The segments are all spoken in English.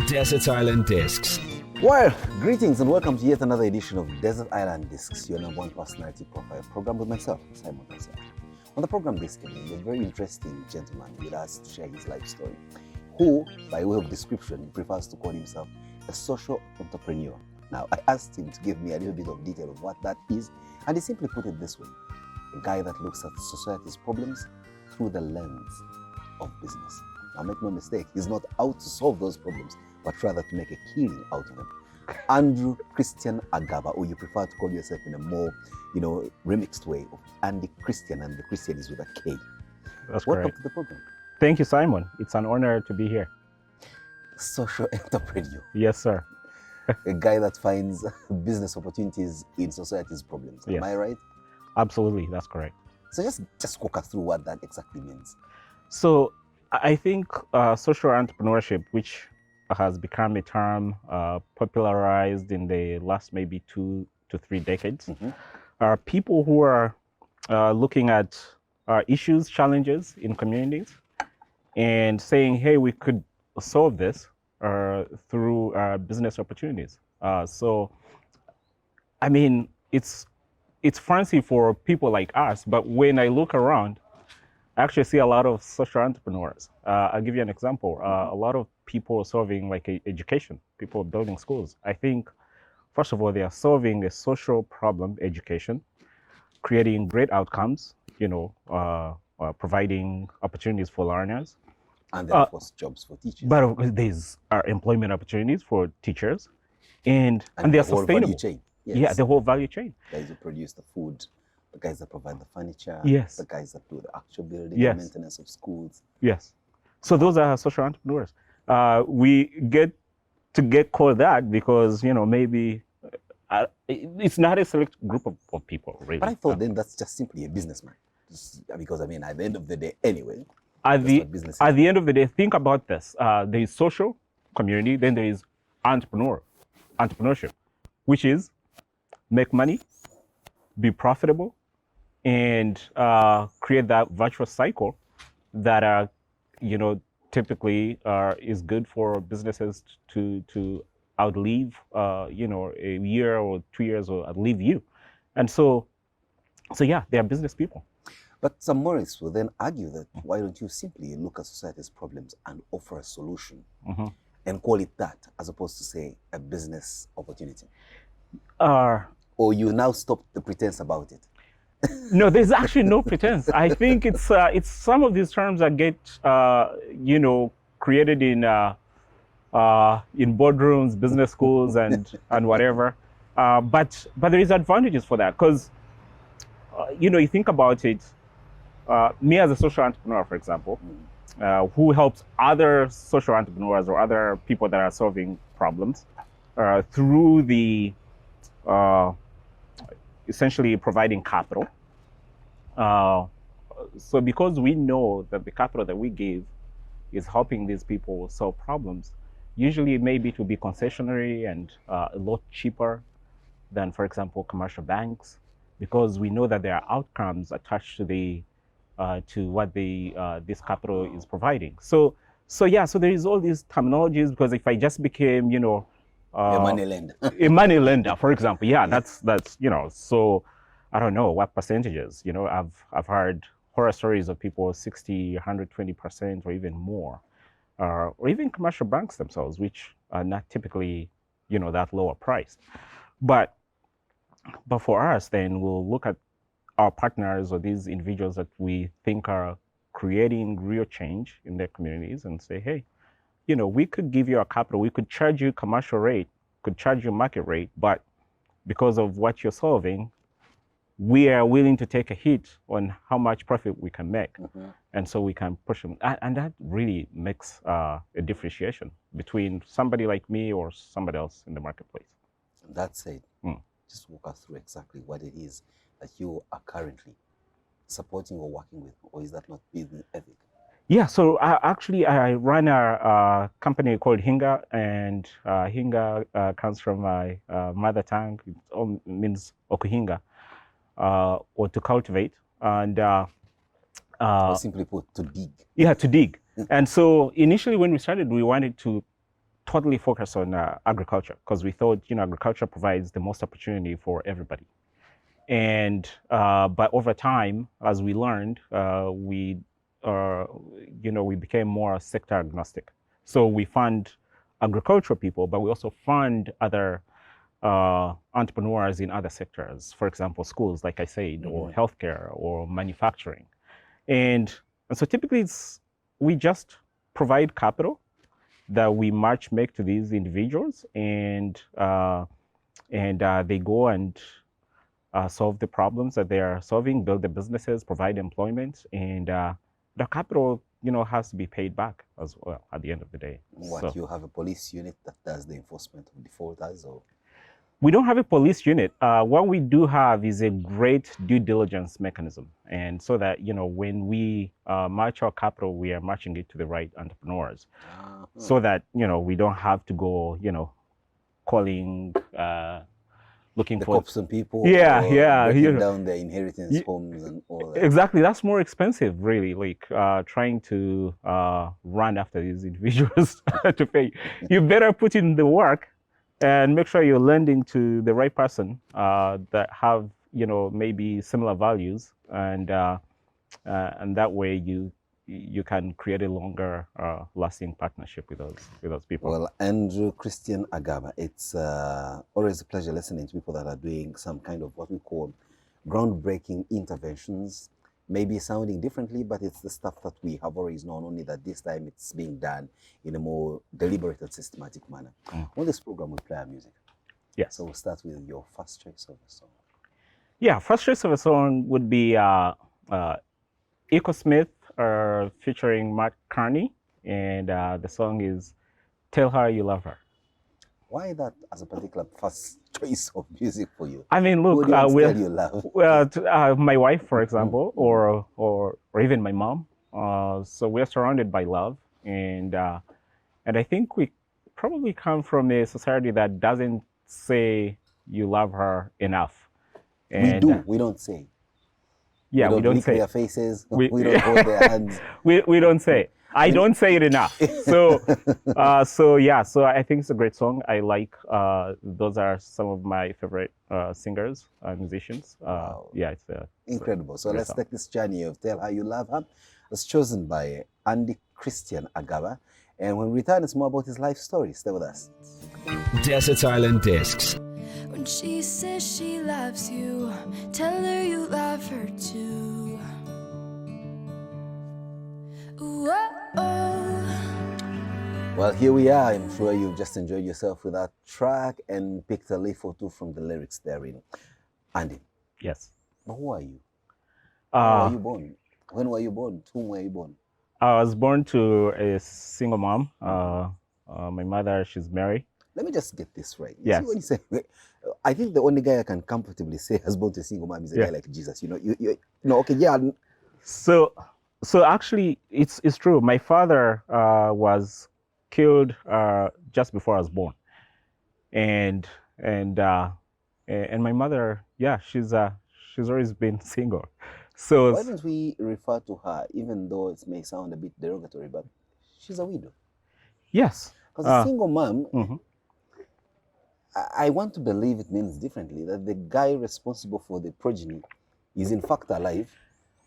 Desert Island Discs. Well, greetings and welcome to yet another edition of Desert Island Discs, your number one personality profile program with myself, Simon myself. On the program this evening, there's a very interesting gentleman with us to share his life story, who, by way of description, prefers to call himself a social entrepreneur. Now, I asked him to give me a little bit of detail of what that is, and he simply put it this way: a guy that looks at society's problems through the lens of business. Now, make no mistake, he's not out to solve those problems, but rather to make a killing out of them. Andrew Kristian Agaba, or you prefer to call yourself in a more, remixed way of Andy Christian, and the Christian is with a K. That's Welcome correct. to the program. Thank you, Simon. It's an honor to be here. Social entrepreneur, Yes, sir. a guy that finds business opportunities in society's problems. Am Yes. I right? Absolutely, that's correct. So just walk us through what that exactly means. So I think social entrepreneurship, which has become a term popularized in the last maybe 2 to 3 decades, are people who are looking at issues, challenges in communities and saying, hey, we could solve this through business opportunities. So, I mean, it's fancy for people like us, but when I look around, I actually see a lot of social entrepreneurs. I'll give you an example. A lot of people solving like education, people building schools. I think, first of all, they are solving a social problem, education, creating great outcomes, providing opportunities for learners. And then, of course, jobs for teachers. But of course, there's employment opportunities for teachers, and they're the whole sustainable. value chain. Yes. Yeah, the whole value chain. Guys who produce the food, the guys that provide the furniture, Yes. the guys that do the actual building Yes. and maintenance of schools. Yes. So those are social entrepreneurs. We get called that because, maybe it's not a select group of people, really. But I thought then that's just simply a businessman. Because, at the end of the day, anyway, At that's what business is. the end of the day, think about this. There is social community, then there is entrepreneurship, which is make money, be profitable, and create that virtuous cycle that typically is good for businesses to outlive a year or 2 years or outlive you. And so yeah, they are business people. But some Morris will then argue that why don't you simply look at society's problems and offer a solution and call it that, as opposed to, say, a business opportunity? Or you now stop the pretense about it? No, there's actually no pretense. I think it's some of these terms that get created in boardrooms, business schools, and whatever. But there is advantages for that because you think about it. Me as a social entrepreneur, for example, who helps other social entrepreneurs or other people that are solving problems through the essentially providing capital. So because we know that the capital that we give is helping these people solve problems, usually maybe it will be concessionary and a lot cheaper than, for example, commercial banks, because we know that there are outcomes attached to what this capital is providing. So there is all these terminologies, because if I just became, A money lender. a money lender, for example, that's so I don't know what percentages. I've heard horror stories of people 60, 120%, or even more, or even commercial banks themselves, which are not typically that lower priced. But for us, then we'll look at our partners or these individuals that we think are creating real change in their communities and say, hey, we could give you a capital, we could charge you commercial rate, could charge you market rate, but because of what you're solving, we are willing to take a hit on how much profit we can make. And so we can push them. And that really makes a differentiation between somebody like me or somebody else in the marketplace. That said, just walk us through exactly what it is that you are currently supporting or working with, or is that not business ethic? Yeah, so I run a company called Hinga, and Hinga comes from my mother tongue. It all means okuhinga, or to cultivate, and or simply put, to dig. Yeah, to dig. And so initially when we started, we wanted to totally focused on agriculture because we thought, agriculture provides the most opportunity for everybody. And but over time, as we learned, uh, we became more sector agnostic. So we fund agricultural people, but we also fund other entrepreneurs in other sectors. For example, schools, like I said, or healthcare, or manufacturing. And so typically, we just provide capital that we match make to these individuals, and they go and solve the problems that they are solving, build the businesses, provide employment, and the capital, has to be paid back as well at the end of the day. What, you have a police unit that does the enforcement of defaulters, or? We don't have a police unit. What we do have is a great due diligence mechanism, and so that when we match our capital, we are matching it to the right entrepreneurs, so that we don't have to go calling. Looking the for cops and people, breaking down their inheritance homes and all that. Exactly, that's more expensive, really. Like trying to run after these individuals to pay. You better put in the work and make sure you're lending to the right person that have maybe similar values, and that way you can create a longer lasting partnership with those people. Well, Andrew Kristian Agaba, it's always a pleasure listening to people that are doing some kind of what we call groundbreaking interventions, maybe sounding differently, but it's the stuff that we have always known, only that this time it's being done in a more deliberate and systematic manner. On this program, we play our music. Yes. So we'll start with your first choice of a song. Yeah, first choice of a song would be Echo Smith featuring Matt Carney, and the song is Tell Her You Love Her. Why that as a particular first choice of music for you? I mean, look, my wife, for example, or even my mom. So we're surrounded by love, and I think we probably come from a society that doesn't say you love her enough. And, we do. We don't say. Yeah, we don't lick say their faces. We don't hold their hands. we don't say. I don't say it enough. So I think it's a great song. I like. Those are some of my favorite singers, musicians. Wow. Yeah, it's incredible. So let's take this journey of Tell Her You Love Her. It's chosen by Andy Kristian Agaba, and when we return, it's more about his life story. Stay with us. Desert Island Discs. When she says she loves you, tell her you love her too. Well, here we are. I'm sure you've just enjoyed yourself with that track and picked a leaf or two from the lyrics therein. Andy. Yes. But who are you? How were you born? When were you born? To whom were you born? I was born to a single mom. My mother, she's married. Let me just get this right. Yes. See, when you say, I think the only guy I can comfortably say has born to a single mom is a guy like Jesus. Okay, yeah. So actually, it's true. My father was killed just before I was born, and my mother, she's always been single. So why don't we refer to her, even though it may sound a bit derogatory, but she's a widow? Yes. Because a single mom, I want to believe it means differently, that the guy responsible for the progeny is in fact alive,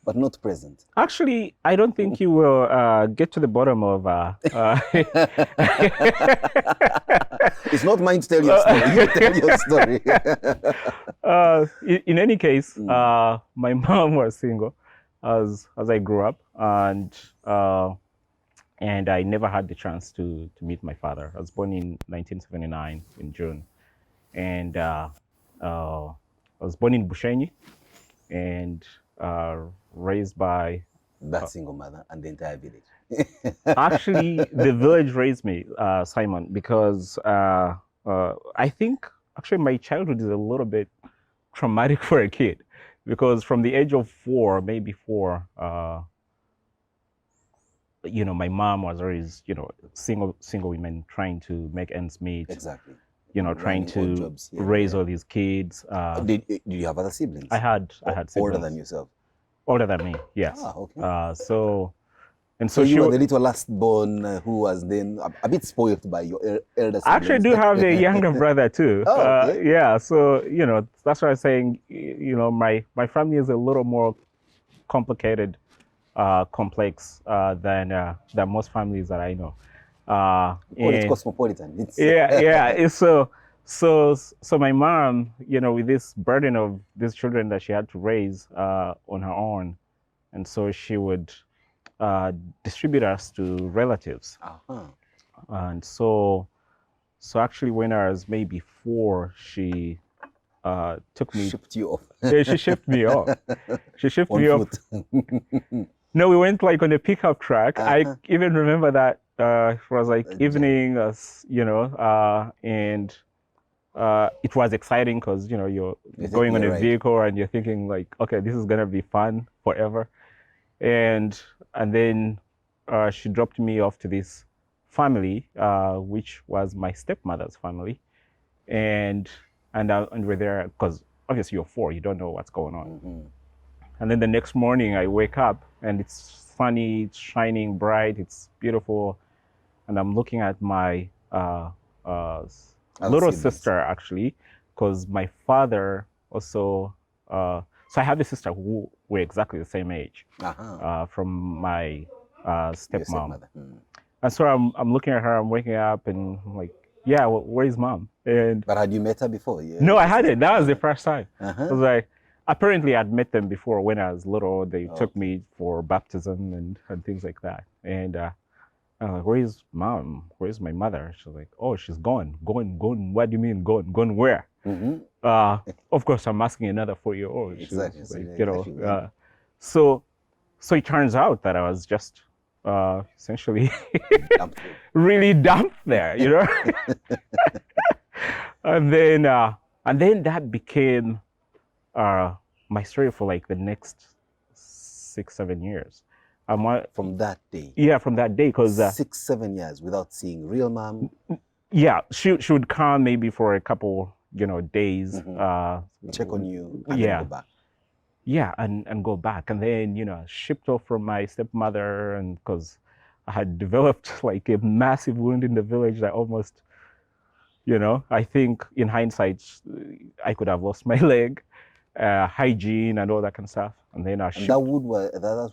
but not present. Actually, I don't think you will get to the bottom of... It's not mine to tell your story. You tell your story. In any case, my mom was single as I grew up, and I never had the chance to meet my father. I was born in 1979 in June, and I was born in Bushenyi, and raised by that single mother and the entire village. Actually, the village raised me, Simon, because I think actually my childhood is a little bit traumatic for a kid, because from the age of 4, maybe 4, my mom was always, single women trying to make ends meet. Exactly. Trying to raise all these kids. Did you have other siblings? I had siblings. Older than yourself? Older than me, yes. Okay. And So so she you were the little last born who was then a bit spoiled by your elder siblings. I actually do have a younger brother too. Oh, okay. Yeah, so that's why I'm saying my family is a little more complicated, complex than most families that I know. Call it And cosmopolitan. It's yeah. So my mom, with this burden of these children that she had to raise on her own, and so she would distribute us to relatives. Uh-huh. And so actually, when I was maybe 4, she took me. Shipped you off. Yeah, she shipped me off. She shipped On me off. foot. No, we went like on a pickup truck. I even remember that it was like evening, and it was exciting because you're going on a vehicle and you're thinking like, okay, this is gonna be fun forever, and then she dropped me off to this family, which was my stepmother's family, and we're there because obviously you're 4, you don't know what's going on. Mm-hmm. And then the next morning I wake up and it's sunny, it's shining bright, it's beautiful, and I'm looking at my little sister actually, because my father also. So I have a sister who we're exactly the same age, from my stepmom. And so I'm looking at her, I'm waking up and I'm like, yeah, where's mom? But had you met her before? Yeah. No, I hadn't. That was the first time. I was like, apparently I'd met them before when I was little. They took me for baptism and things like that. And I'm like, where's mom? Where's my mother? She's like, oh, she's gone. Gone. What do you mean gone? Gone where? Of course, I'm asking another 4-year-old. Exactly. Like, so it turns out that I was just essentially really dumped there, and then that became my story for like the next 6-7 years. From that day. Yeah, from that day, because 6-7 years without seeing real mom. Yeah, she would come maybe for a couple days. Check on you. And then go back. Yeah, and go back, and then shipped off from my stepmother, and because I had developed like a massive wound in the village that almost, I think in hindsight I could have lost my leg, hygiene and all that kind of stuff, and then that wound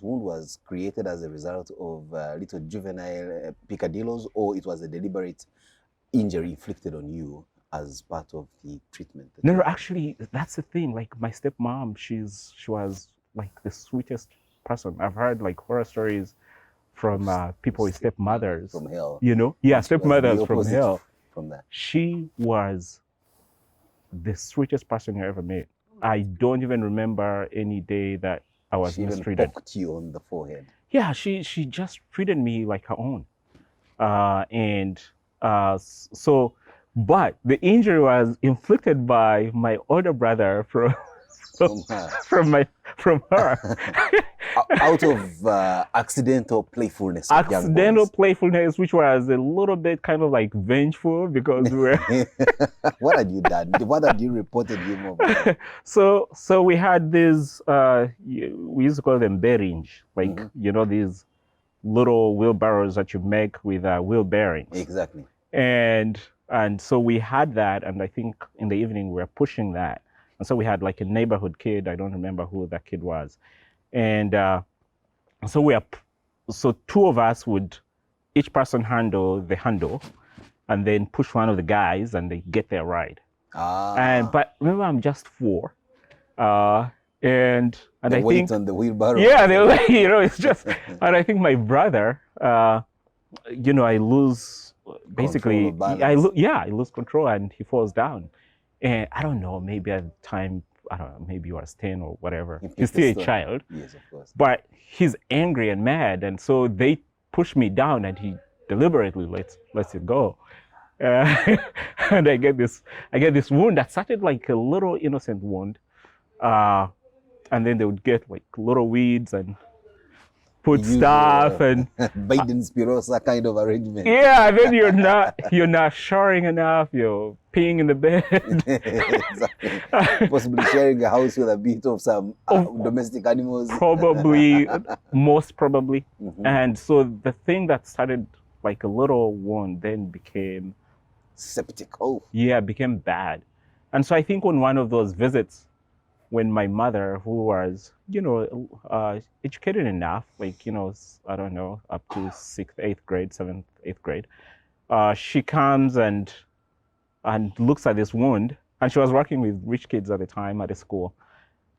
was created as a result of little juvenile picadillos, or it was a deliberate injury inflicted on you as part of the treatment? No, actually, that's the thing. Like my stepmom, she was like the sweetest person. I've heard like horror stories from people with stepmothers. From hell. Yeah, stepmothers from hell. From that. She was the sweetest person you ever met. I don't even remember any day that I was mistreated. She even poked you on the forehead. Yeah, she just treated me like her own. But the injury was inflicted by my older brother from her. Out of accidental playfulness. Accidental playfulness, which was a little bit kind of like vengeful because we were. What had you done? What had you reported him of? So we had these. We used to call them bearings, like these little wheelbarrows that you make with wheel bearings. Exactly. And so we had that, and I think in the evening we were pushing that. And so we had like a neighborhood kid, I don't remember who that kid was. And so 2 of us would, each person handle the handle, and then push one of the guys, and they get their ride. But remember, I'm just 4. And I think on the wheelbarrow. Yeah, they like, it's just, and I think my brother, I lose. Basically, I lose control and he falls down. And I don't know, maybe at the time, I don't know, maybe he was 10 or whatever. He's still a child. Yes, of course. But he's angry and mad. And so they push me down and he deliberately lets it go. And I get this wound that started like a little innocent wound. And then they would get like little weeds and put stuff and Biden Spirosa kind of arrangement. yeah, and then you're not showering enough, you're peeing in the bed. Exactly. Possibly sharing a house with a bit of some domestic animals. Probably, most probably. Mhm. And so the thing that started like a little wound then became Septic. Oh, became bad. And so I think on one of those visits, when my mother, who was, educated enough, like, I don't know, up to 6th, 8th grade, 7th, 8th grade, she comes and looks at this wound. And she was working with rich kids at the time at a school.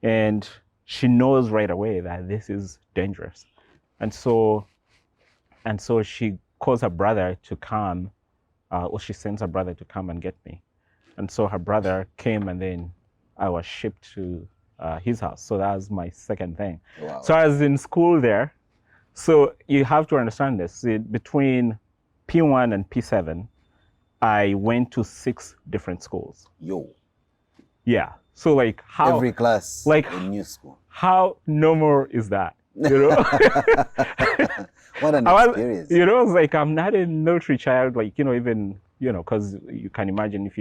And she knows right away that this is dangerous. And so she calls her brother to come, or she sends her brother to come and get me. And so her brother came, and then I was shipped to his house. So that was my second thing. wow. So I was in school there. So you have to understand this. Between P1 and P7, I went to 6 different schools. Yo. Yeah. So like how Every class like in new school. how normal is that? You know? What an I was, experience. it's like I'm not a military child, like, even, because you can imagine if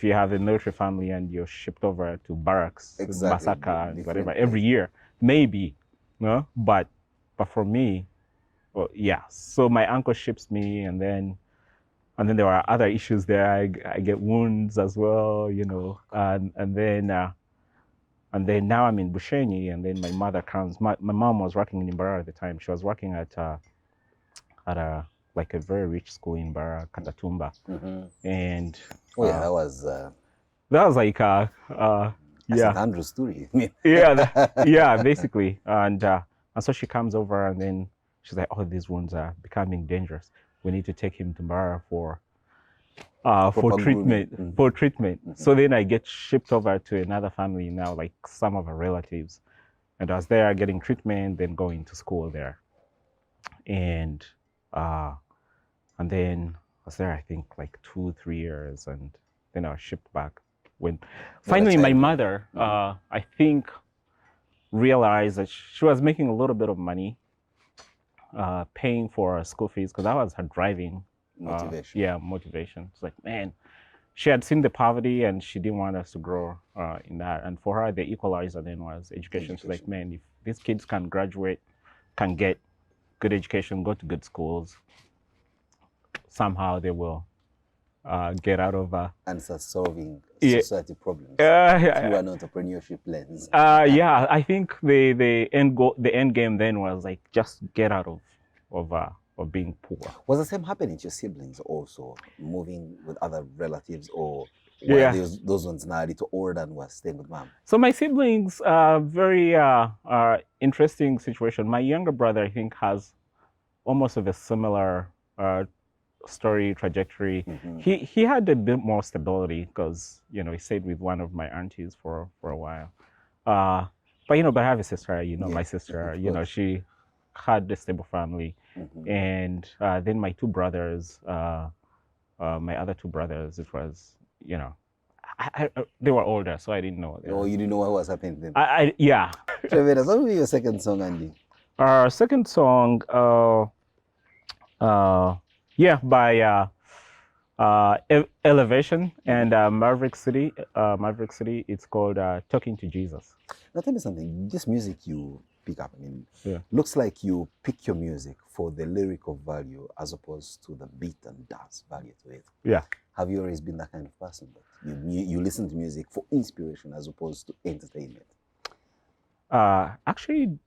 you have a military family and you're shipped over to barracks, Exactly. Masaka, and Different whatever, every year, maybe, no? But for me, well, yeah. So my uncle ships me, and then there are other issues there. I get wounds as well, and then now I'm in Bushenyi, and then my mother comes. My mom was working in Imbara at the time. She was working at a like a very rich school in Imbara, Katatumba, and that was like St. Andrew's story. basically, and so she comes over, and then she's like, "Oh, these wounds are becoming dangerous. We need to take him to Imbara for treatment." grooming. For treatment. So then I get shipped over to another family now, like some of her relatives, and I was there getting treatment, then going to school there, and then I was there I think like 2-3 years, and then I was shipped back. When finally my mother, I think, realized that she was making a little bit of money paying for school fees, because that was her driving Motivation. motivation. It's like, man, she had seen the poverty and she didn't want us to grow in that. And for her, the equalizer then was education. She's like, man, if these kids can graduate, can get good education, go to good schools, somehow they will get out of and start solving society problems through an entrepreneurship lens. I think the end game then was like, just get out of being poor. Was the same happening to your siblings also, moving with other relatives, or were those ones now a little older and were staying with mom? So my siblings, very interesting situation. My younger brother, I think, has almost of a similar story trajectory. He had a bit more stability because he stayed with one of my aunties for a while. But I have a sister. My sister. She had a stable family, and then my two brothers, my other two brothers, it was they were older, so I didn't know. Oh, you didn't know what was happening then? Yeah. Trevor, what will be your second song, Andy? Our second song, by Elevation and Maverick City. It's called Talking to Jesus. Now tell me something. This music you pick up, looks like you pick your music for the lyrical value as opposed to the beat and dance value to it. Yeah. Have you always been that kind of person that you listen to music for inspiration as opposed to entertainment? Actually,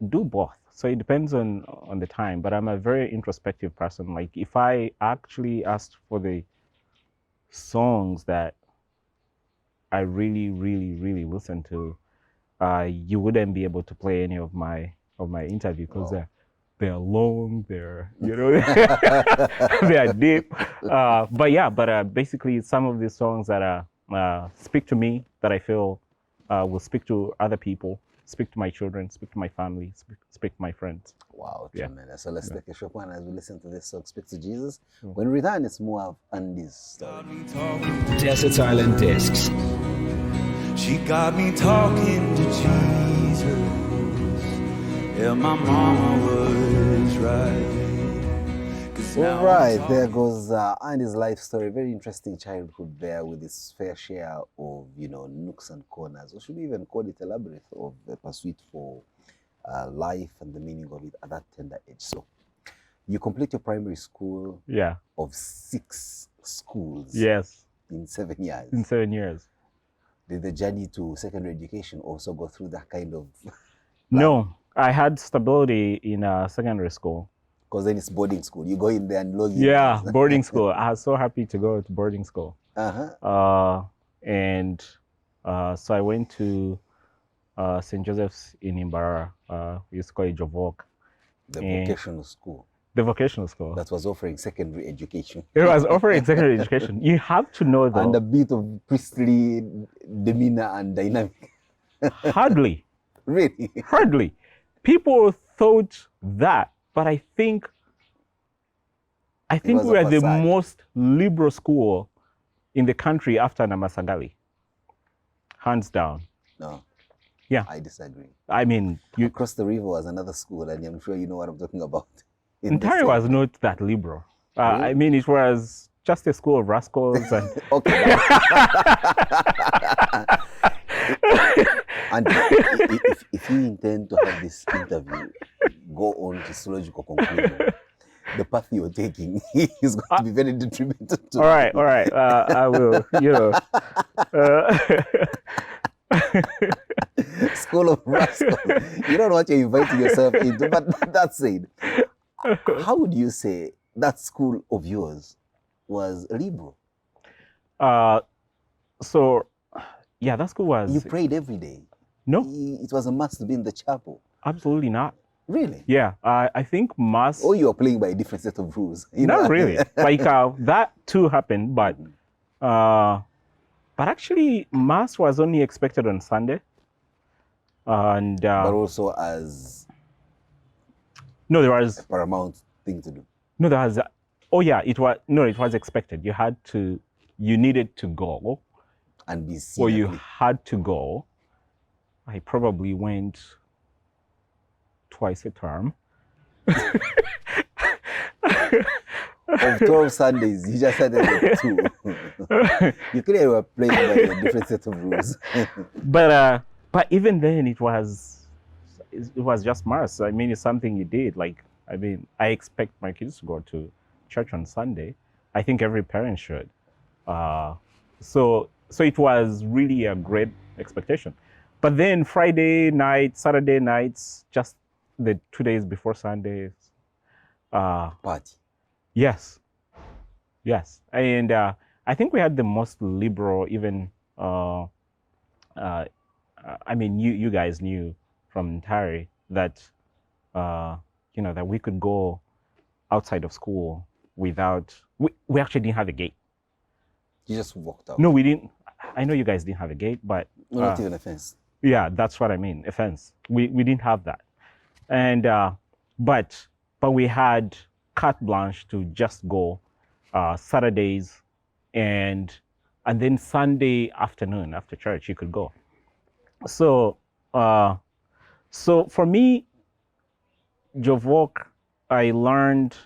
do both. So it depends on the time, but I'm a very introspective person. Like if I actually asked for the songs that I really, really, really listen to, you wouldn't be able to play any of my interview because they're long, they're they are deep. But basically some of these songs that speak to me, that I feel will speak to other people, speak to my children, speak to my family, speak to my friends. Wow, tremendous. So let's take a short one as we listen to this song, Speak to Jesus. When we return, it's more of Andy's story. Desert Island Discs. She got me talking to Jesus Yeah, my mama was right. 'Cause now All right, I'm there talking- goes Andy's life story. Very interesting childhood there with his fair share of, nooks and corners. Or should we even call it a labyrinth of the pursuit for life and the meaning of it at that tender age. So you complete your primary school Yeah. of 6 schools Yes. in 7 years. In 7 years. Did the journey to secondary education also go through that kind of No, I had stability in secondary school. because then it's boarding school. You go in there and log in. Yeah, boarding school. I was so happy to go to boarding school. Uh-huh. And so I went to St. Joseph's in Imbara. We used to call it Jovok. The And- vocational school The vocational school. that was offering secondary education. It was offering secondary education. You have to know though. And a bit of priestly demeanor and dynamic. Hardly. Really? Hardly. People thought that, but I think was we a are the facade. most liberal school in the country after Namasagali. Hands down. No. Yeah. I disagree. I mean, Across the river was another school, and I'm sure you know what I'm talking about. In the Ontario same- was not that liberal. Really? I mean, it was just a school of rascals and Okay. And if you intend to have this interview go on to logical conclusion, the path you're taking is going to be very detrimental to all right. I will, School of Rascals. You don't know what you're inviting yourself into, but that said, how would you say that school of yours was liberal? So, yeah, that school was You prayed every day. no, It was a must to be in the chapel. absolutely not. Really? Yeah, I think mass. Or you are playing by a different set of rules. You know? Not really. Like that too happened, but actually mass was only expected on Sunday, and But also as no, there was a paramount thing to do. no, there was. Oh yeah, it was expected. You needed to go, And be seen. or at you least. had to go. I probably went twice a term. Of 12 Sundays, you just had it 2. You clearly were playing by a different set of rules. But even then, it was just mass. I mean, it's something you did. Like, I mean, I expect my kids to go to church on Sunday. I think every parent should. So it was really a great expectation. But then Friday night, Saturday nights, just the 2 days before Sundays. Party. Yes. And I think we had the most liberal, even, I mean, you guys knew from Ntari that, that we could go outside of school without, we actually didn't have a gate. You just walked out. No, we didn't. I know you guys didn't have a gate, but No, not even a fence. yeah, that's what I mean, a fence. We didn't have that. And, but we had carte blanche to just go Saturdays and then Sunday afternoon after church you could go. So for me, Jovok, I learned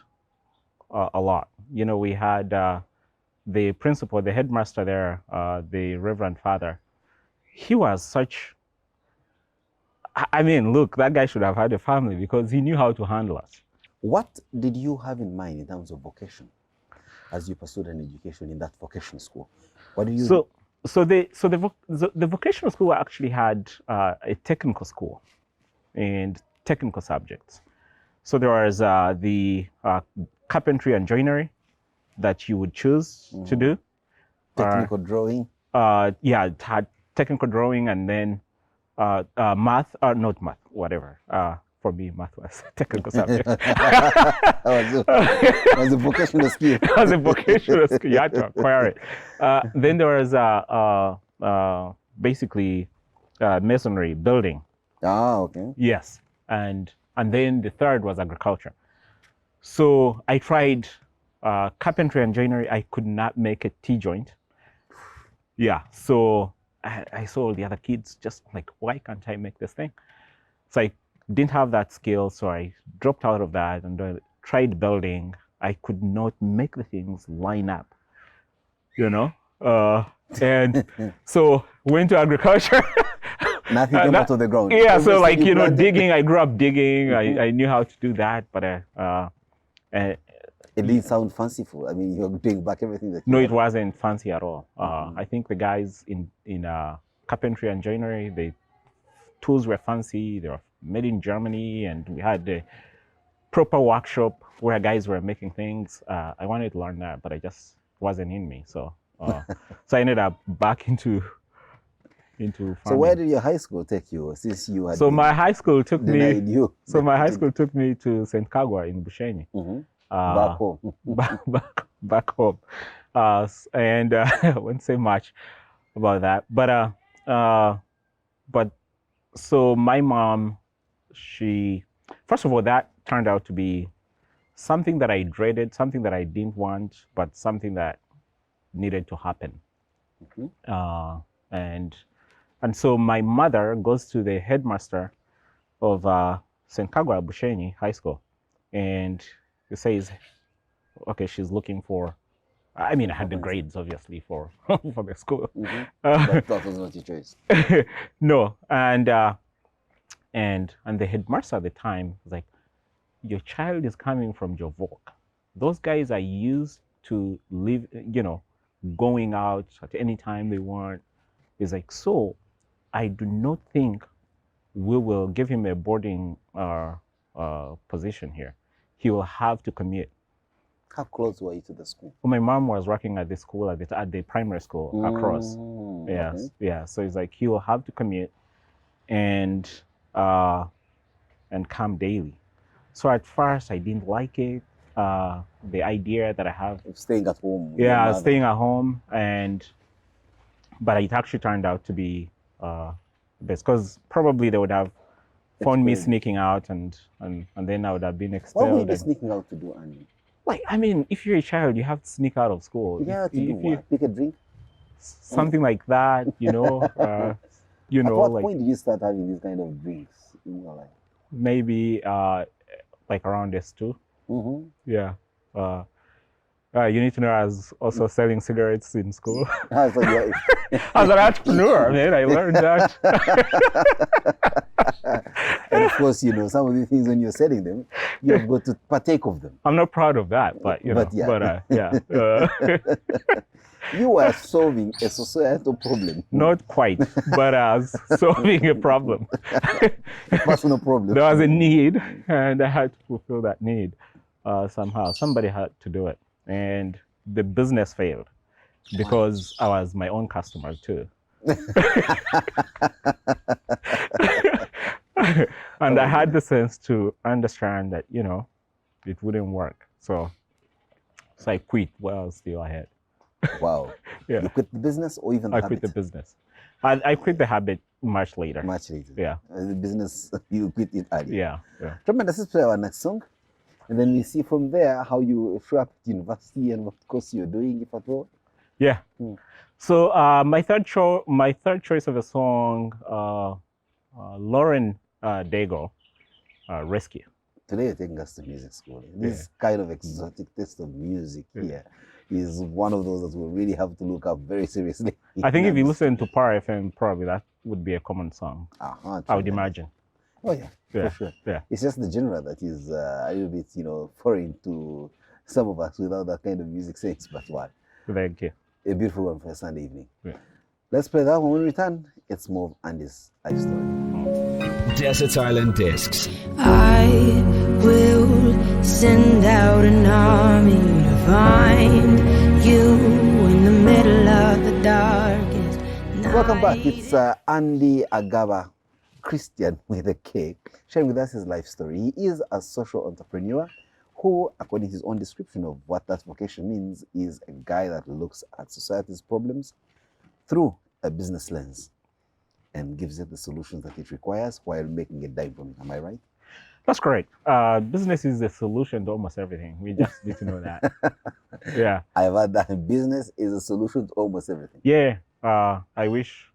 a lot. We had the principal, the headmaster there, the Reverend Father. He was such. I mean, look, that guy should have had a family because he knew how to handle us. What did you have in mind in terms of vocation as you pursued an education in that vocational school? What do you So the vocational school actually had a technical school and technical subjects. So there was the carpentry and joinery that you would choose to do. technical drawing? Yeah, it had technical drawing and then math, not math, whatever. For me, math was a technical subject. It was a vocational skill. It was a vocational skill. You had to acquire it. Then there was basically masonry, building. Ah, okay. Yes, and then the third was agriculture. So I tried carpentry and joinery. I could not make a T-joint. Yeah, so I saw all the other kids just like, why can't I make this thing? So didn't have that skill, so I dropped out of that and tried building. I could not make the things line up, you know. And so went to agriculture. Nothing came out of the ground. Yeah, so Everything like you planted. digging. I grew up digging. I knew how to do that, but It didn't sound fanciful. I mean, you're doing back everything that you no, had. it wasn't fancy at all. I think the guys in carpentry and joinery, the tools were fancy. They were made in Germany, and we had the proper workshop where guys were making things. I wanted to learn that, but it just wasn't in me. So so I ended up back into farming. So where did your high school take you since you had So my high school took denied me. you? So my high school took me to St. Kagwa in Bushenyi. Back home. back home. And I won't say much about that. But so my mom, first of all, that turned out to be something that I dreaded, something that I didn't want, but something that needed to happen. And so my mother goes to the headmaster of St. Kagwa Bushenyi High School, and he says, okay, she's looking for, I mean, I had the grades, obviously, for the school. But that was not your choice. No, and the headmaster at the time was like, your child is coming from Jovok. Those guys are used to live, going out at any time they want. He's like, so I do not think we will give him a boarding position here. He will have to commute. How close were you to the school? Well, my mom was working at the school, at the primary school across. Yes, okay. yeah. So it's like he will have to commute and come daily. So at first I didn't like it. The idea that I have. Staying at home. with your Yeah, mother. staying at home, but it actually turned out to be best, because probably they would have found me Expelled. sneaking out, and then I would have been What expelled. were you and- sneaking out to do, Andy? Like, I mean, if you're a child, you have to sneak out of school. Yeah, to If do you- what? Pick a drink? something like that, At what point did you start having these kind of drinks in your life? maybe like around this too. Yeah. You need to know I was also selling cigarettes in school. So you As an entrepreneur, man, I learned that. and of course, some of the things when you're selling them, you've got to partake of them. I'm not proud of that, but yeah. You were solving a societal problem. Not quite, but as solving a problem. Personal problem. There was a need, and I had to fulfill that need somehow. Somebody had to do it, and the business failed because I was my own customer too. And I had the sense to understand that it wouldn't work. So I quit while I was still ahead. Wow. Yeah. You quit the business or even the I habit? quit the business. I quit the habit much later. Much later. Yeah. The business, you quit it early. Yeah. Tremendous. Let's play our next song. And then we see from there how you show up at university and what course you're doing, if at all. Yeah. So my third choice of a song, Lauren Daigle, Rescue. Today you're taking us to music school. This kind of exotic taste of music here is one of those that we'll really have to look up very seriously. I think if you listen to Power FM, probably that would be a common song. I would imagine. Oh yeah, Yeah. for sure. Yeah. It's just the genre that is a little bit, foreign to some of us without that kind of music sense. But what? Thank you. A beautiful one for a Sunday evening. Yeah. Let's play that one. When we return, it's more of Andy's life story. Desert Island Discs. I will send out an army to find you in the middle of the darkest night. Welcome back. It's Andy Agaba, Kristian with a K, sharing with us his life story. He is a social entrepreneur who, according to his own description of what that vocation means, is a guy that looks at society's problems through a business lens and gives it the solutions that it requires while making a dime from it. Am I right? That's correct. Business is the solution to almost everything. We just need to know that. Yeah. I've heard that business is a solution to almost everything. Yeah. I wish,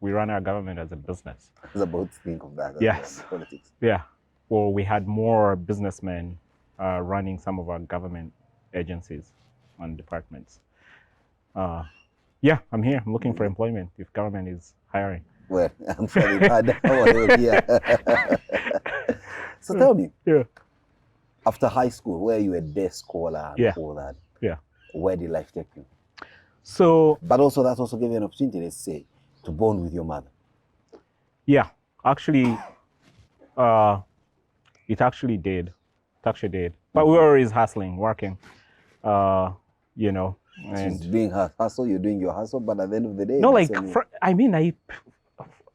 we run our government as a business. I was about to think of that as Yes. well, politics. Yeah. Well, we had more businessmen running some of our government agencies and departments. Yeah, I'm here. I'm looking for employment if government is hiring. Well, I'm sure they've had that one here. So tell me, Yeah. after high school, where you were a day scholar and Yeah. all that, Yeah. where did life take you? So, But also, that also gave you an opportunity, let's say, to bond with your mother. yeah, actually, it actually did. It actually did. But we were always hustling, working, you know. She's And doing her hustle, you're doing your hustle, but at the end of the day, no, the like, same-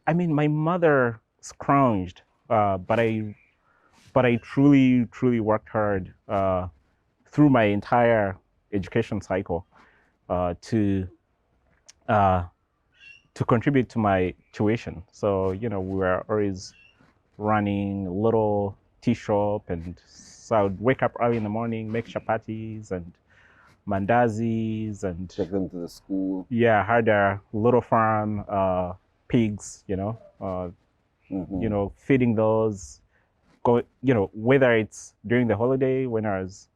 I mean, my mother scrounged, but I truly worked hard through my entire education cycle to contribute to my tuition. So, you know, we were always running a little tea shop, and so I would wake up early in the morning, make chapatis and mandazis, and take them to the school. yeah, had a little farm, pigs, you know, Mhm. you know, feeding those. You know, whether it's during the holiday when I was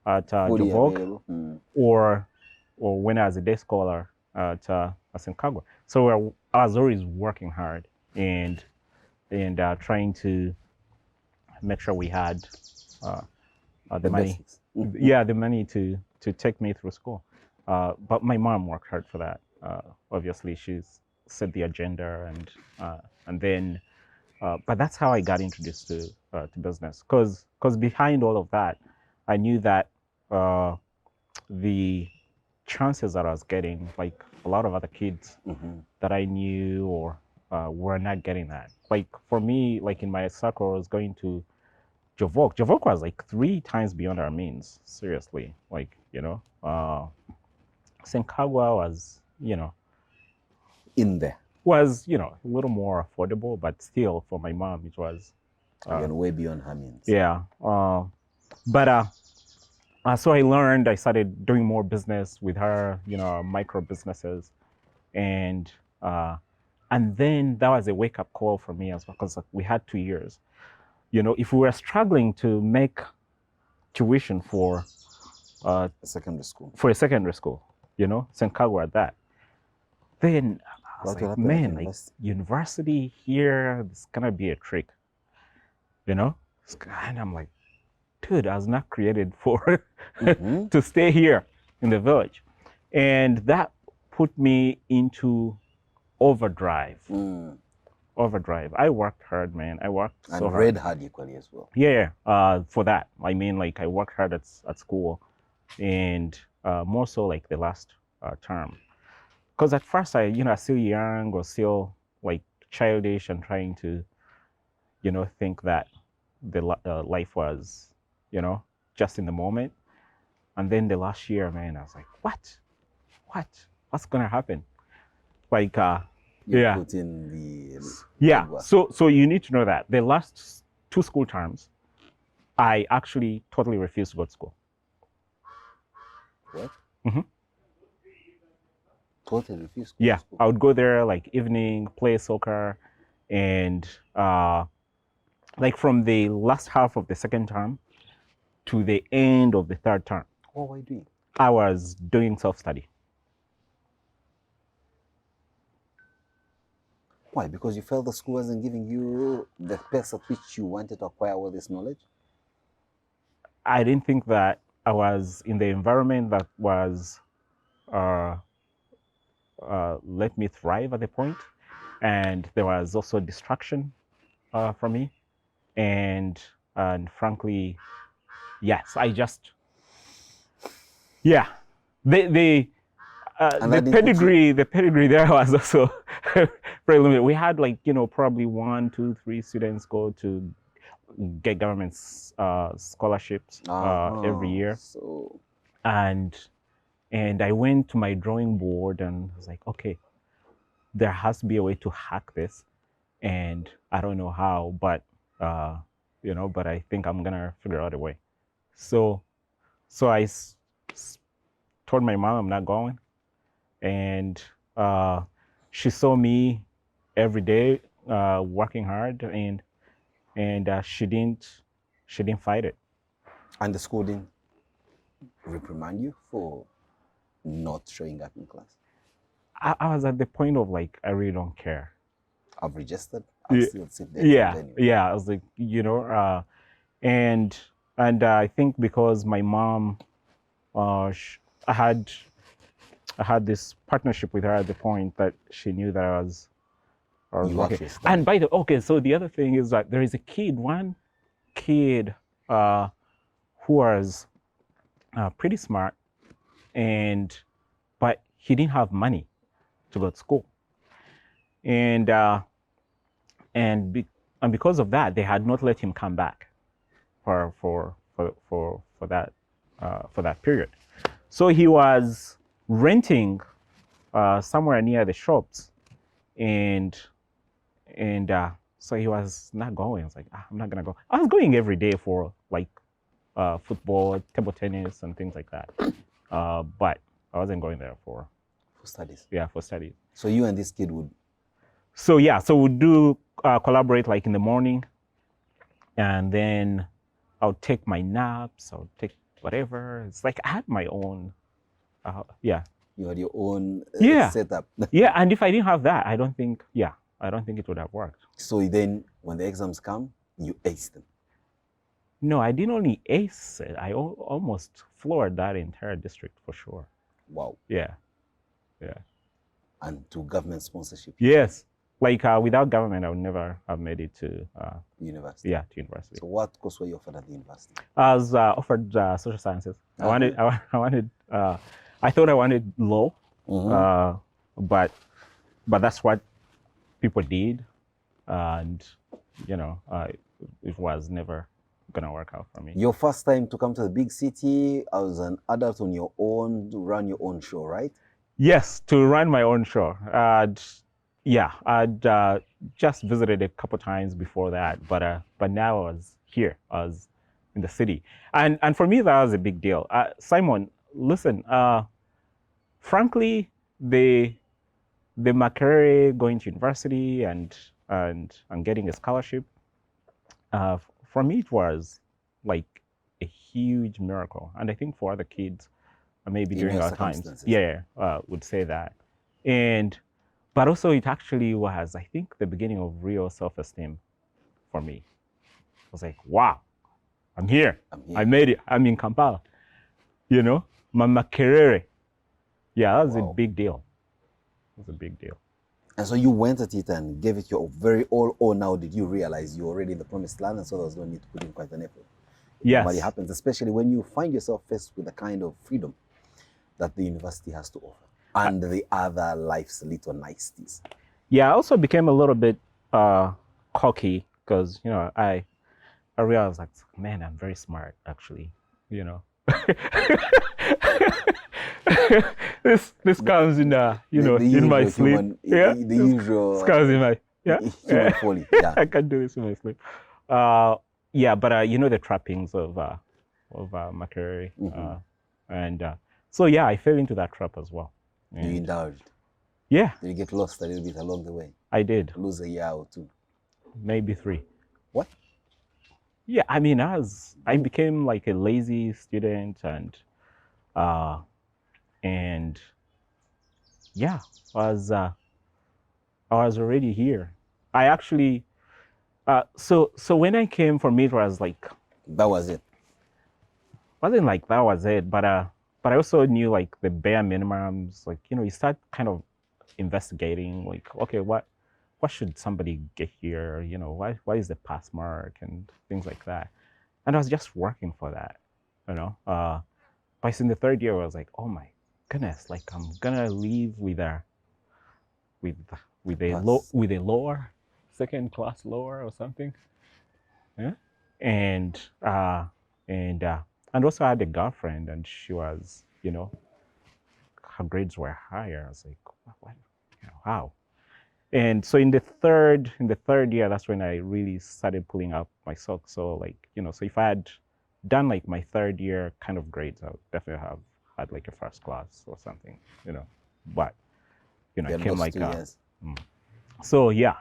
at Fully Jovok, available. Mm. or when I was a day scholar at Nkagwa. So I was always working hard and trying to make sure we had the money. Basics. Mhm. Yeah, the money to take me through school. But my mom worked hard for that. Obviously, she's set the agenda, and then. But that's how I got introduced to business. Because behind all of that, I knew that the chances that I was getting, like a lot of other kids Mhm. that I knew or were not getting that. Like for me, like in my circle, I was going to Jovok. Jovok was like 3 times beyond our means. Seriously, like you know, Senkagwa was In there. was a little more affordable, but still for my mom it was Again, way beyond her means. yeah. But so I started doing more business with her, micro businesses, and then that was a wake up call for me as well, because we had 2 years. If we were struggling to make tuition for Secondary school. a secondary school, St. Kagwa at that, then I was What will like, happen at man, like university? university here, it's gonna be a trick, and I'm like, dude, I was not created for Mhm. to stay here in the village, and that put me into overdrive. Mm. Overdrive. I worked hard, man. I worked And so hard. read hard equally as well. Yeah, for that. I mean, like I worked hard at school, and more so like the last term, because at first I was still young or still like childish and trying to, think that the life was, just in the moment. And then the last year, man, I was like, what's gonna happen? Like, You yeah. put in the yeah. legwork. So you need to know that the last 2 school terms, I actually totally refused to go to school. What? Mhm. Totally refused. Yeah, I would go there like evening, play soccer, and like from the last half of the second term to the end of the third term, What were you doing? I was doing self-study. Why? Because you felt the school wasn't giving you the pace at which you wanted to acquire all this knowledge? I didn't think that I was in the environment that was let me thrive at the point, and there was also distraction for me, and frankly, yes, I just the And that didn't put the pedigree there was also very limited. We had like probably 1, 2, 3 students go to get government scholarships every year, So and I went to my drawing board and I was like, okay, there has to be a way to hack this, and I don't know how, but but I think I'm gonna figure out a way. So I told my mom I'm not going, and she saw me every day, working hard, and she didn't fight it. And the school didn't reprimand you for not showing up in class? I was at the point of like, I really don't care. I've registered. I'll Yeah, still sit there anyway. yeah. I was like, and I think because my mom, I had this partnership with her at the point that she knew that I was You working. actually studied. And by the okay, so the other thing is that there is one kid who was pretty smart, but he didn't have money to go to school, and because of that, they had not let him come back for that period. So he was renting somewhere near the shops, and so he was not going. I was like, I'm not gonna go. I was going every day for like football, table tennis, and things like that, but I wasn't going there for studies. for studies. So you and this kid would. So we'd do collaborate like in the morning, and then I would take my naps. I would take whatever. It's like I had my own. You had your own setup. Yeah, and if I didn't have that, I don't think it would have worked. So then, when the exams come, you ace them. No, I didn't only ace it. I almost floored that entire district for sure. Wow. Yeah. And to government sponsorship. Yes. Like without government, I would never have made it to university. Yeah, to university. So what course were you offered at the university? I was offered social sciences. I thought I wanted law, but that's what people did, and it was never gonna work out for me. Your first time to come to the big city as an adult on your own, to run your own show, right? Yes, to run my own show. I'd just visited a couple times before that, but now I was here. I was in the city, and for me that was a big deal. Simon, listen. Frankly, the Makerere going to university and getting a scholarship, for me it was like a huge miracle, and I think for other kids, maybe during our times, would say that, but also it actually was, I think, the beginning of real self-esteem for me. I was like, wow, I'm here. I made it. I'm in Kampala. Makerere. Yeah, that was a big deal. It was a big deal. And so you went at it and gave it your very all, or now did you realize you're already in the promised land, and so there was no need to put in quite an effort? Yes. But it happens, especially when you find yourself faced with the kind of freedom that the university has to offer and the other life's little niceties. Yeah, I also became a little bit cocky because, I realized, like, man, I'm very smart, actually, this comes in in my sleep. The usual. This comes in my human folly. Yeah. I can do this in my sleep. But the trappings of Makerere, so I fell into that trap as well. You indulged. Yeah. Did you get lost a little bit along the way? I did. Lose a year or two. Maybe 3. What? Yeah, I mean, I became like a lazy student, and I was already here. I actually, so when I came, for me it was like, that was it. Wasn't like that was it, but I also knew like the bare minimums. Like, you start kind of investigating, like, okay, what should somebody get here? Why is the pass mark and things like that? And I was just working for that, But in the third year, I was like, oh my goodness, like I'm gonna leave with a lower, second class lower or something. Yeah. And also I had a girlfriend, and she was, her grades were higher. I was like, what? How? And so in the third year, that's when I really started pulling up my socks. So like, so if I had done like my third year kind of grades, I would definitely have had like a first class or something, But it came like So yeah.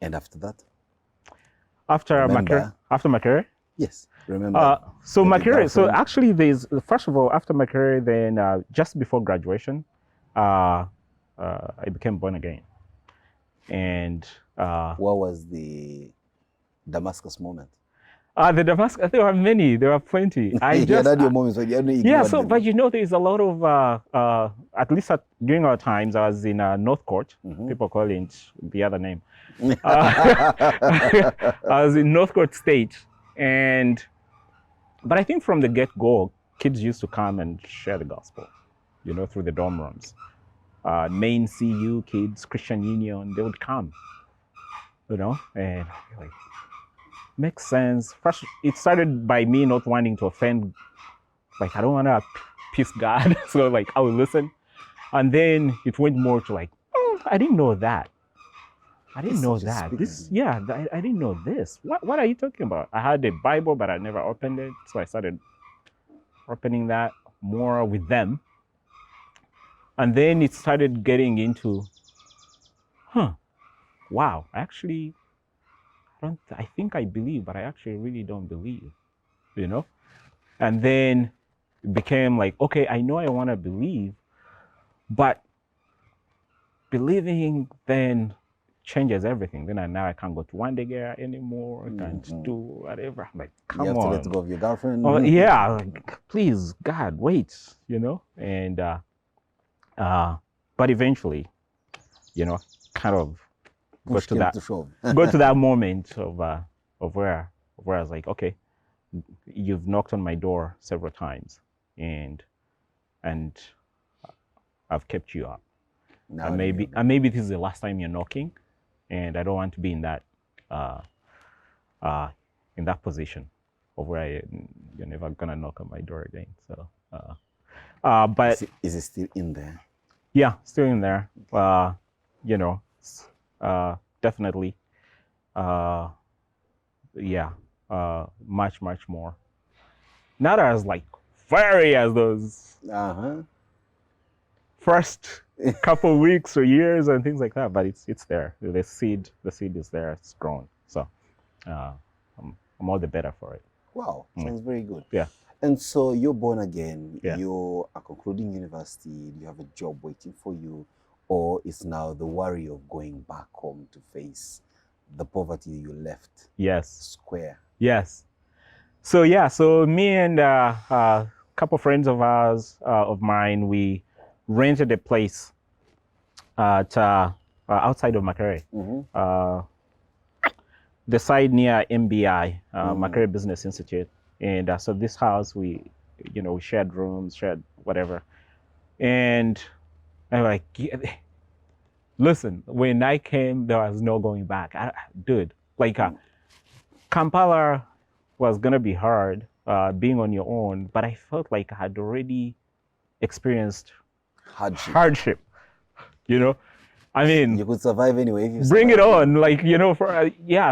And after that? After my career, Remember? after my career, Yes. Remember? so my maybe career. So girlfriend? actually, there's first of all after my career, then just before graduation, I became born again, and What was the Damascus moment? the Damascus. There were many. There were plenty. I You just had your moments when you had no yeah. ignored So, them. but there's a lot of at least during our times, I was in North Court. People call it the other name. I was in North Court State, but I think from the get-go, kids used to come and share the gospel, through the dorm rooms. Main CU kids, Christian Union, they would come, and like, makes sense. First, it started by me not wanting to offend, like I don't want to piss God, so like I would listen, and then it went more to like, I didn't know that. I didn't know that. I didn't know this. What are you talking about? I had a Bible, but I never opened it, so I started opening that more with them. And then it started getting into, wow, actually, I think I believe, but I actually really don't believe, And then it became like, okay, I know I want to believe, but believing then changes everything. Then now I can't go to one day girl anymore. I can't do whatever. I'm like, come on. You have to let go of your girlfriend. Oh, yeah, like, please, God, wait, And but eventually, kind of go to that go to that moment of where I was like, okay, you've knocked on my door several times, and I've kept you up. And maybe this is the last time you're knocking, and I don't want to be in that position of where you're never gonna knock on my door again. So, but is it still in there? Yeah, still in there. Definitely. Yeah, much more. Not as like fiery as those first couple weeks or years and things like that, but it's there. The seed is there. It's grown. So I'm all the better for it. Wow, sounds very good. Yeah. And so you're born again. Yeah. You are concluding university. You have a job waiting for you, or it's now the worry of going back home to face the poverty you left. Yes. Square. Yes. So me and a couple friends of ours, of mine, we rented a place outside of Makerere, the side near MBI, Makerere Business Institute. And so this house, we shared rooms, shared whatever. And I'm like, listen, when I came, there was no going back. Dude, like Kampala was going to be hard, being on your own, but I felt like I had already experienced hardship. I mean, you could survive anyway if you bring it on, like,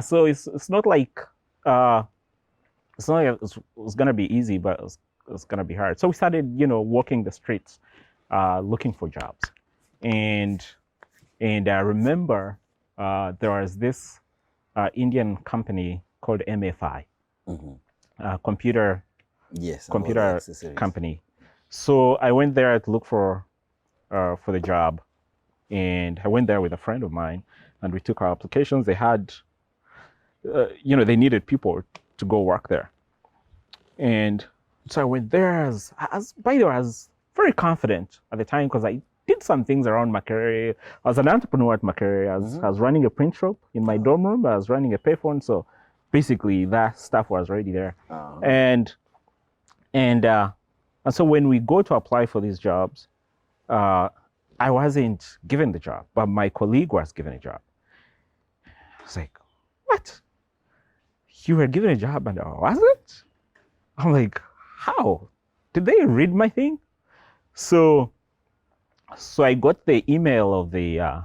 so it's not like it's not like it was gonna be easy, but it was gonna be hard. So we started, walking the streets, looking for jobs, and I remember there was this Indian company called MFI, computer company. So I went there to look for the job, and I went there with a friend of mine, and we took our applications. They had, they needed people to go work there. And so I went there by the way, I was very confident at the time because I did some things around Makerere. I was an entrepreneur at Makerere. I was running a print shop in my dorm room. I was running a payphone. So basically that stuff was already there. And so when we go to apply for these jobs, I wasn't given the job, but my colleague was given a job. I was like, what? You were given a job and I wasn't? I'm like, how? Did they read my thing? So I got the email of the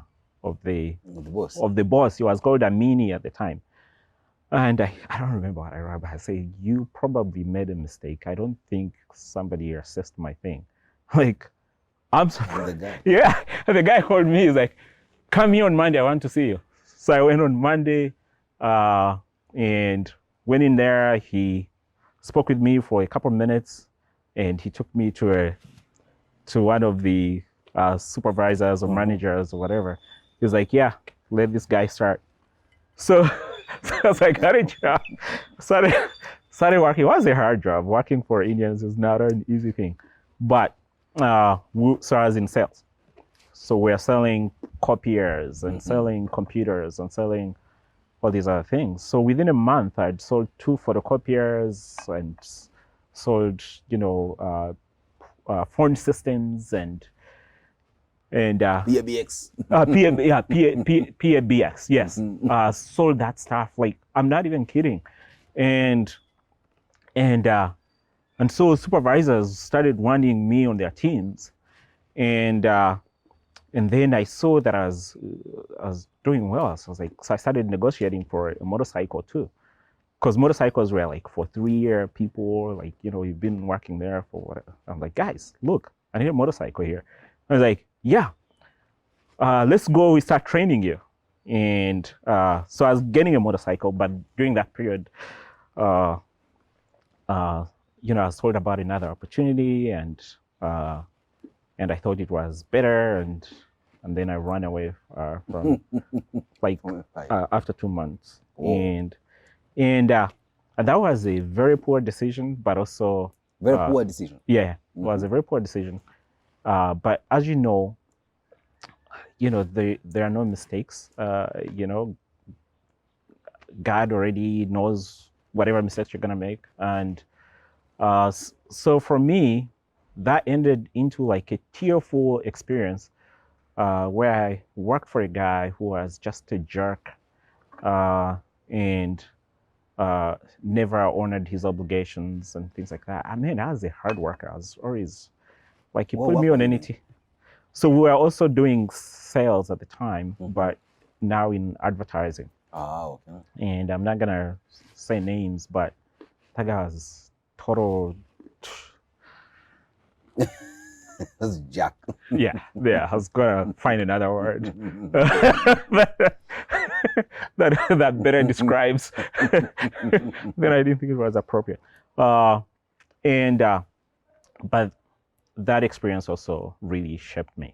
boss. He was called Amini at the time. And I don't remember what I wrote, but I say, you probably made a mistake. I don't think somebody assessed my thing. Like, I'm surprised. Yeah. And the guy called me. He's like, come here on Monday. I want to see you. So I went on Monday, and went in there. He spoke with me for a couple of minutes, and he took me to one of the supervisors or managers or whatever. He was like, "Yeah, let this guy start." So, so I got a job. Started working. It was a hard job. Working for Indians is not an easy thing, but so I was in sales. So we're selling copiers and selling computers and selling all these other things. So within a month, I'd sold 2 photocopiers and sold, phone systems and PABX. PABX, yes. Sold that stuff. Like, I'm not even kidding. And so supervisors started wanting me on their teams, and then I saw that I was doing well. So I started negotiating for a motorcycle too, because motorcycles were like for 3-year people. Like, you've been working there for whatever. I'm like, guys, look, I need a motorcycle here. I was like, yeah, let's go. We start training you, and so I was getting a motorcycle, but during that period, I was told about another opportunity, and I thought it was better, and then I ran away from after 2 months, and that was a very poor decision, but also very poor decision. Yeah, it was a very poor decision. But as you know, there are no mistakes. God already knows whatever mistakes you're gonna make, and so for me, that ended into like a tearful experience where I worked for a guy who was just a jerk and never honored his obligations and things like that. I mean, I was a hard worker. I was always like, he put me on anything. So we were also doing sales at the time, but now in advertising. Oh, okay. And I'm not gonna say names, but that guy was total. That's Jack. Yeah, I was gonna find another word that better describes. Then I didn't think it was appropriate. But that experience also really shaped me.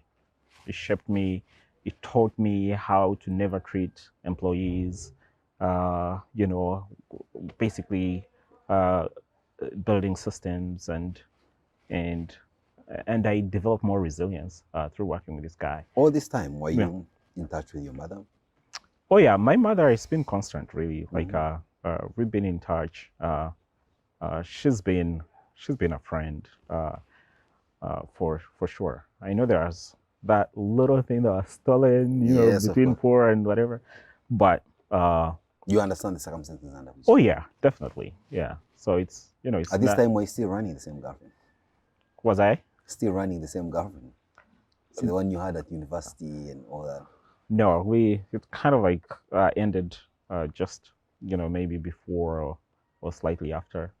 It shaped me. It taught me how to never treat employees. Basically building systems, and I developed more resilience through working with this guy. All this time, were you in touch with your mother? Oh yeah, my mother has been constant, really. Like we've been in touch. She's been a friend for sure. I know there's that little thing that was stolen, between poor and whatever, but you understand the circumstances under which. Oh yeah, definitely, yeah. So it's it's at this time, were you still running the same girlfriend? Was I still running the same girlfriend? See, the one you had at university and all that. No, it kind of like ended just maybe before or slightly after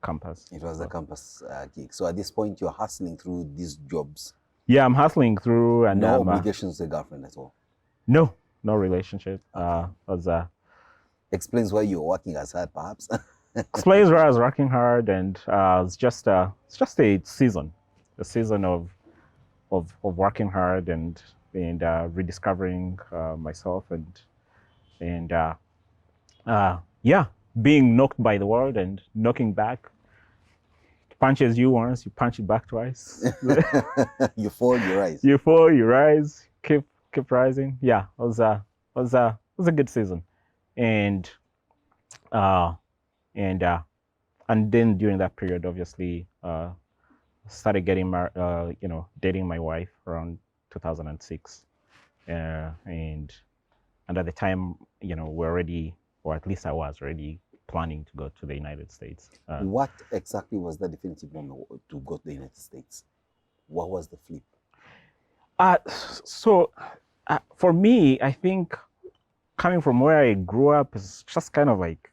campus. It was the campus gig. So at this point, you're hustling through these jobs. Yeah, I'm hustling through, and no obligations to the girlfriend at all. No relationship. Explains why you're working as hard, perhaps. Explains why I was working hard, and it's just a season of working hard and rediscovering myself and being knocked by the world and knocking back. It punches you once, you punch it back twice. You fall, you rise. You fall, you rise. Keep rising. Yeah, it was a good season, and then during that period, obviously, started getting dating my wife around 2006, and at the time, we're already, or at least I was already planning to go to the United States. What exactly was the definitive moment to go to the United States? What was the flip? For me, I think coming from where I grew up is just kind of like,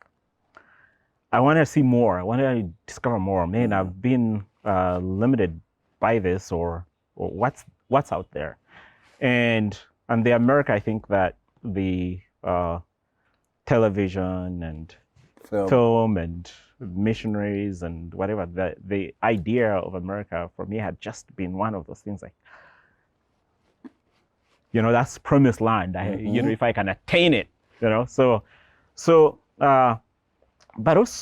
I want to see more. I want to discover more. Man, I've been limited by this or what's out there, and And the America, I think that the television and film and missionaries and whatever, the idea of America for me had just been one of those things like, that's promised land. If I can attain it, so, but also